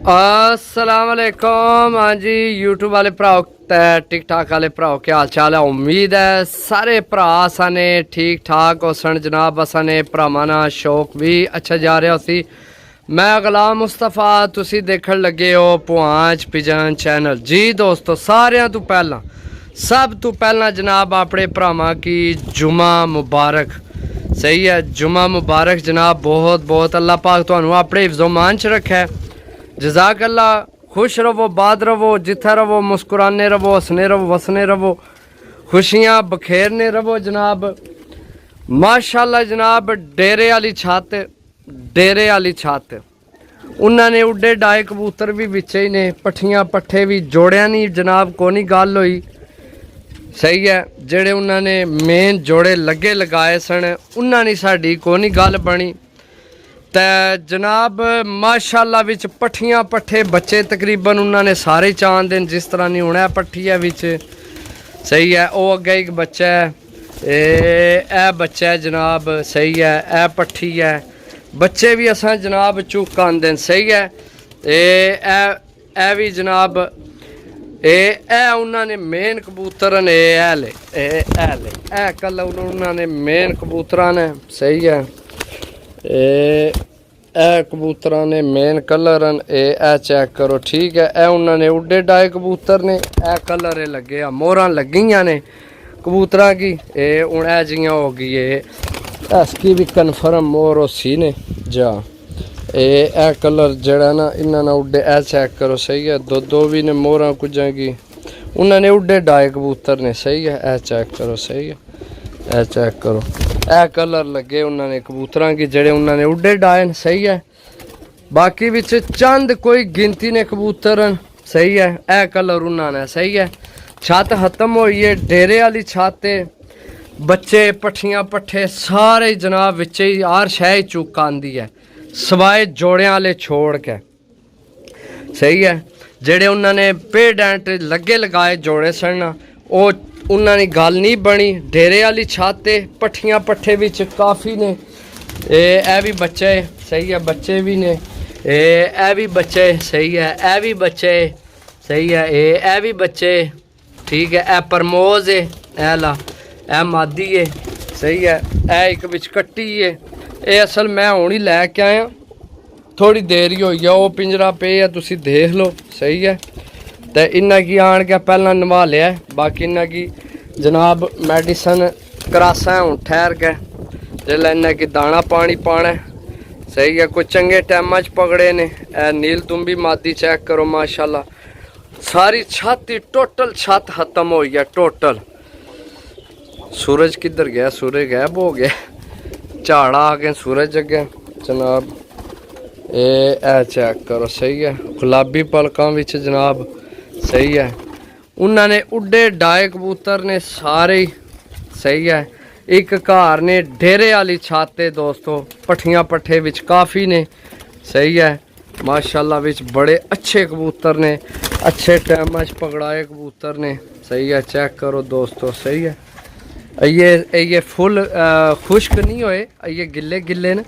अस्सलाम वालेकुम। हाँ जी, यूट्यूब वाले भराओ टिक टाक वाले भराओ, क्या हाल चाल है? उम्मीद है सारे भरा असाने ठीक ठाक हो सन जनाब। असाने भरावां शौक भी अच्छा जा रहा सी। मैं गुलाम मुस्तफा, तुसी देखण लगे हो पुआंच पिजन चैनल। जी दोस्तों, सारियां तो पहला सब तो पहला जनाब अपने भरावां की जुमा मुबारक। सही है, जुमा मुबारक जनाब। बहुत बहुत अल्लाह पाक तुहानू अपने हिफ्ज़ो-मान च रखे। जज़ाक अल्लाह। खुश रवो, बाद रवो, जिथे रवो मुस्कुराने रवो, हंसने रवो, वसने रवो, खुशियाँ बखेरने रवो जनाब। माशाल्लाह जनाब। डेरे वाली छत, डेरे वाली छत उन्होंने उड्डे डाए कबूतर भी बिच ही ने, पट्ठियां पट्ठे भी जोड़िया नहीं जनाब। को नहीं गल हुई। सही है, जेड़े उन्होंने मेन जोड़े लगे लगाए सन उन्होंने साड़ी को नहीं गल बनी। तो जनाब माशाल्लाह विच पट्ठियां पट्ठे बच्चे तकरीबन उन्होंने सारे चांद दिन जिस तरह नहीं होना पट्ठी है विच। सही है, वो अगे एक बच्चा है, ए बच्चा है जनाब। सही है, ए पट्ठी है। बच्चे भी असा जनाब चुक आंदे। सही है, ए भी जनाब ए उन्होंने मेन कबूतर ने ए कल उन्होंने मेन कबूतर ने। सही है, ए कबूतर ने मेन कलर ए चेक करो। ठीक है, ए उन्होंने उड्डे डाए कबूतर ने, ए कलर लगे मोहर लगियां ने कबूतर की। हूँ ए जियां हो गई इसकी भी कन्फर्म मोहर उसी ने जा। ए कलर जड़ा ना इन्होंने उड्डे ए चेक करो। सही है, दो भी ने मोहर कुछ की उन्होंने उड्डे डाए कबूतर ने। सही है, ए चेक करो। सही है, ए चेक करो। ए कलर लगे उन्होंने कबूतर की जड़े उन्होंने उड्डे डाए। सही है, बाकी बिच चंद कोई गिनती ने कबूतर। सही है, ए कलर उन्होंने। सही है, छत खत्म हुई है डेरे वाली छत। बच्चे पट्ठियां पट्ठे सारे जनाब विच ही हर शह चुक आंदी है सवाए जोड़ियां वाले छोड़ के। सही है, जेड़े उन्होंने पेडेंट लगे लगाए जोड़े सन वो उन्होंने गल नहीं बनी। डेरे वाली छत पट्ठियां पट्ठे विच काफ़ी ने। ए भी बच्चे। सही है, बच्चे भी ने। ए भी बच्चे। सही है, ए भी बच्चे। सही है, ए भी बच्चे। ठीक है, ए प्रमोज है, ए ला ए मादी है। सही है, ए एक बिच कट्टी है। ये असल मैं हुण ही लैके आया, थोड़ी देर ही हुई है। वो पिंजरा पे है, तुसी देख लो। सही है, तो इन्ना की आन के पहला नवा लिया। बाकी इन्ना की जनाब मेडिसन करासा है हूँ ठहर के, जिसले इन्ना की दाना पानी पाना। सही है, कोई चंगे टाइम च पकड़े ने। नील तुम्बी मादी चेक करो माशाल्लाह। सारी छत ही टोटल छत खत्म हो गया टोटल। सूरज किधर गया? सूरज गायब हो गया, झाड़ा आ गए, सूरज अगे जनाब। ए चेक करो। सही है, गुलाबी पलकों विच जनाब। सही है, उन्होंने उड्डे डाए कबूतर ने सारे। सही है, एक घर ने डेरे वाली छत दोस्तों, पट्ठियां पट्ठे विच काफ़ी ने। सही है, माशाल्लाह विच बड़े अच्छे कबूतर ने, अच्छे टाइम पकड़ाए कबूतर ने। सही है, चेक करो दोस्तों। सही है, ये फुल खुश्क नहीं होए, ये गिले गिले ने।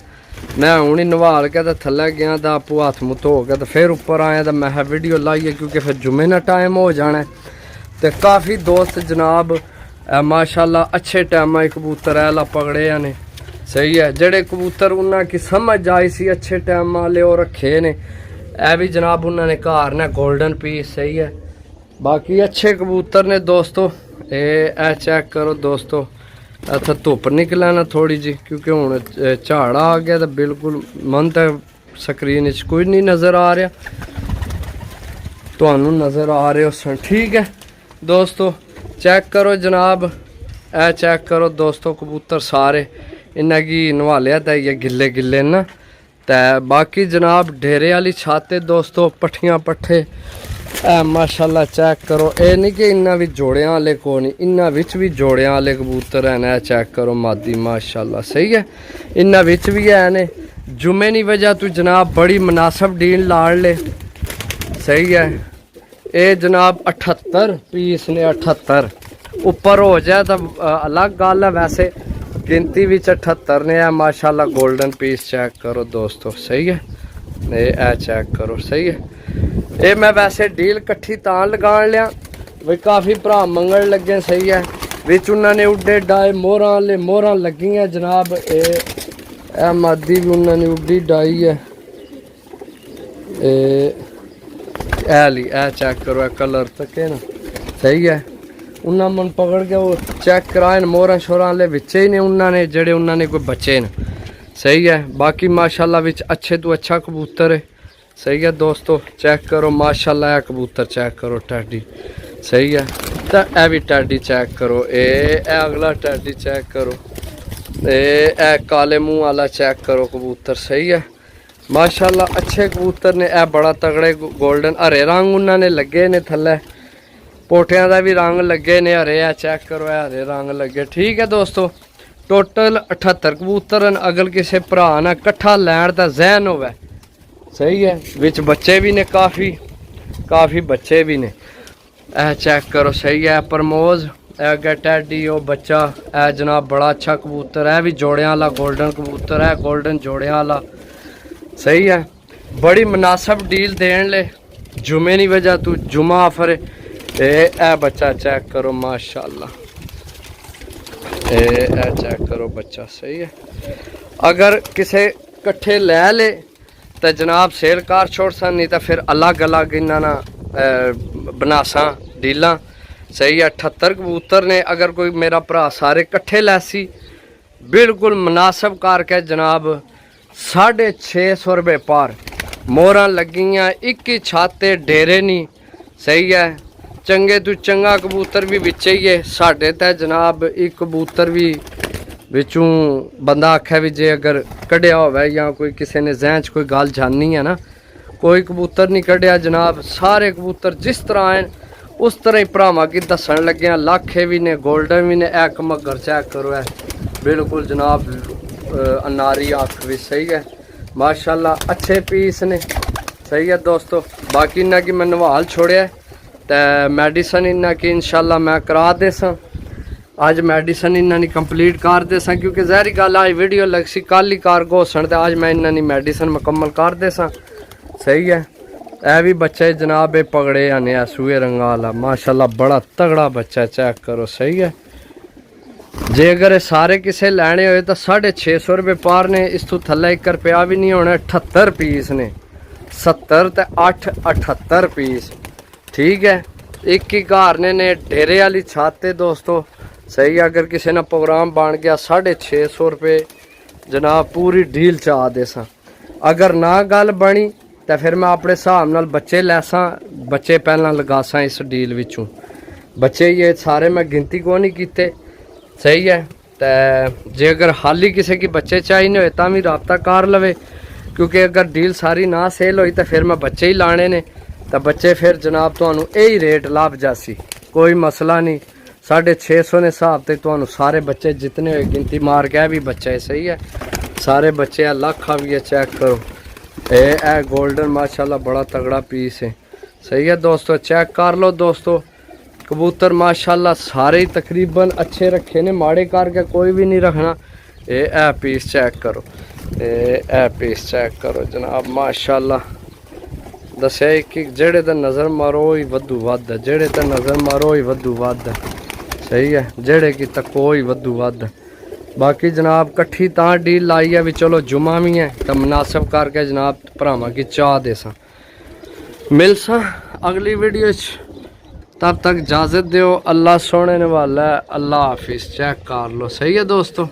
मैं हूँ ही नवाल के तो थले गया तो आपू हथ मुँह धो के तो फिर उपर आया तो मैं वीडियो लाइए, क्योंकि फिर जुमे ना टाइम हो जाना। तो काफ़ी दोस्त जनाब माशाल्लाह अच्छे टाइम कबूतर ऐला पकड़े ने। सही है, जड़े कबूतर उन्होंने की समझ आई सी अच्छे टाइम वाले वो रखे ने। ए भी जनाब उन्होंने घर ने गोल्डन पीस। सही है, बाकी अच्छे कबूतर ने दोस्तों। ए चेक करो दोस्तों। इतना धुप निकला ना थोड़ी जी, क्योंकि हूँ झाड़ा आ गया तो बिल्कुल मन तो स्क्रीन कोई नहीं नज़र आ रहा, तुहानू नज़र आ रहे हो। ठीक है दोस्तों, चेक करो जनाब। ए चेक करो दोस्तों, कबूतर सारे इन्ना की नवालिया तो ये गिले गिले ना। तो बाकी जनाब डेरे वाली छत दोस्तों, पट्ठियां पट्ठे माशाल्लाह चेक करो। ये नहीं कि इन्ना भी जोड़ियां वाले को नहीं, इन्ना विच भी जोड़ियां वाले कबूतर है ना। चेक करो मादी माशाल्लाह। सही है, इन्ना विच भी है ने। जुमे की वजह तो जनाब बड़ी मुनासिब डील लाड़ ले। सही है, ये जनाब 78 पीस ने। 78 उपर हो जाए तो अलग गल है, वैसे गिनती भी 78 ने है माशाल्लाह। गोल्डन पीस चेक करो दोस्तों। सही है, ए चेक करो सही है। ये मैं वैसे डील कट्ठी तां लगान लिया भी काफ़ी भरा मंगन लगे सही है। विच उन्होंने उड्डे डाए मोहरां लगियां जनाब। ए मादी भी उन्होंने उड्डी डाई है। ए चेक करो, कलर तक है ना सही है। उन्होंने मन पकड़ के वो चेक कराए मोहरां शोरां वाले बिच्चे ही ने उन्होंने जेड़े उन्होंने कोई बच्चे न सही है। बाकी माशाल्लाह विच अच्छे तो अच्छा कबूतर है सही है दोस्तों। चेक करो माशाल्लाह कबूतर चेक करो टैडी सही है। तो यह भी टैडी चेक करो। ए अगला टैडी चेक करो। ए काले मुंह वाला चेक करो कबूतर सही है माशाल्लाह अच्छे कबूतर ने। ए बड़ा तगड़े गोल्डन हरे रंग उन्होंने लगे ने थल्ले पोटियां का भी रंग लगे ने हरे। है चेक करो हरे रंग लगे ठीक है दोस्तों। टोटल 78 कबूतर न। अगर किसी भरा ने कट्ठा लैन का जहन हो सही है। विच बच्चे भी ने काफ़ी बच्चे भी ने। ए चेक करो सही है प्रमोज। अगर टैडी ओ बच्चा है जनाब बड़ा अच्छा कबूतर है भी जोड़ियां वाला गोल्डन कबूतर है गोल्डन जोड़ियां वाला सही है। बड़ी मुनासिब डील देन ले जुमे नहीं वजह तू जुमा ऑफर ए बच्चा चेक करो माशाल्लाह। ए चेक करो बच्चा सही है। अगर किसे कट्ठे लै ले तो जनाब सेल कार छोड़ सन नहीं तो फिर अलग अलग इन्ना बनासा डील सही है। 78 कबूतर ने। अगर कोई मेरा भरा सारे कट्ठे लैसी बिल्कुल मुनासिब करके जनाब 650 रुपये पार। मोहरां लगियां एक ही छाते डेरे नहीं सही है। चंगे तो चंगा कबूतर भी बिच ही है साढ़े ते जनाब। एक कबूतर भी बिचों बंदा आखे भी जे अगर कढ़िया होवे या कोई किसी ने जहन च कोई गल जानी है ना कोई कबूतर नहीं कढ़िया जनाब। सारे कबूतर जिस तरह आए उस तरह ही भरावां की दसन लगे। लाखे भी ने गोल्डन भी ने। एक मगर चेक करो है बिल्कुल जनाब अनारी आँख भी सही है माशाल्लाह अच्छे पीस ने सही है दोस्तों। बाकी इन्ना की मैं नवाल छोड़िया तो मेडिसन इन्ना की इंशाल्लाह मैं करा दे सा। अज मेडिसन इन्ना नी कंप्लीट कर दे सा क्योंकि जहरी गल आज वीडियो लग सी कल ही कारगो होसन तो अज मैं इन्ना नी मेडिसन मुकम्मल कर दे सा सही है। ए भी बच्चे जनाब ये पगड़े आने सूए रंगा वाला माशाल्लाह बड़ा तगड़ा बच्चा चेक करो सही है। जे अगर सारे किसे लैने होए तो 650 रुपये पार ने। इस तो थल्ले 1 रुपया भी नहीं होना। 78 पीस ने 70 ते 8 78 पीस ठीक है। एक ही घर ने डेरे वाली छत है दोस्तों सही है। अगर किसी ने प्रोग्राम बन गया 650 रुपये जनाब पूरी डील चा दे सा। अगर ना गल बनी तो फिर मैं अपने हिसाब नाल बच्चे लैसा बच्चे पहला लगासा इस डील विचों। बच्चे ये सारे मैं गिनती को नहीं कीते सही है। तो जे अगर हाली किसी की बच्चे चाहिए होए तो भी रबता कर लवे क्योंकि अगर डील सारी ना सेल हुई तो फिर मैं बच्चे ही लाने ने तो बच्चे फिर जनाब तुहानू यही रेट लाभ जासी कोई मसला नहीं। 650 ने हिसाब से तुहानू सारे बच्चे जितने हुए गिनती मार के भी बच्चा है सही है। सारे बच्चे लाखा भी है चेक करो। ए गोल्डन माशाल्लाह बड़ा तगड़ा पीस है सही है दोस्तों। चेक कर लो दोस्तों कबूतर माशाल्लाह सारे ही तकरीबन अच्छे रखे ने माड़े करके कोई भी नहीं रखना। ए पीस चेक करो। ए पीस चेक करो जनाब माशाल्लाह दस्या एक जेड़े ते नज़र मारो ही वधू वध है। जेड़े ते नज़र मारो ही वधू वध है सही है। जेड़े की तको ही वधू वध है। बाकी जनाब कट्ठी तां डील लाई है भी चलो जुमा भी है तो मुनासिब करके जनाब भरावां की चाह दे सा। मिल सा अगली वीडियो तब तक इजाज़त दो। अल्लाह सोने वाला है। अल्लाह हाफिज़। चेक कर लो सही है दोस्तों।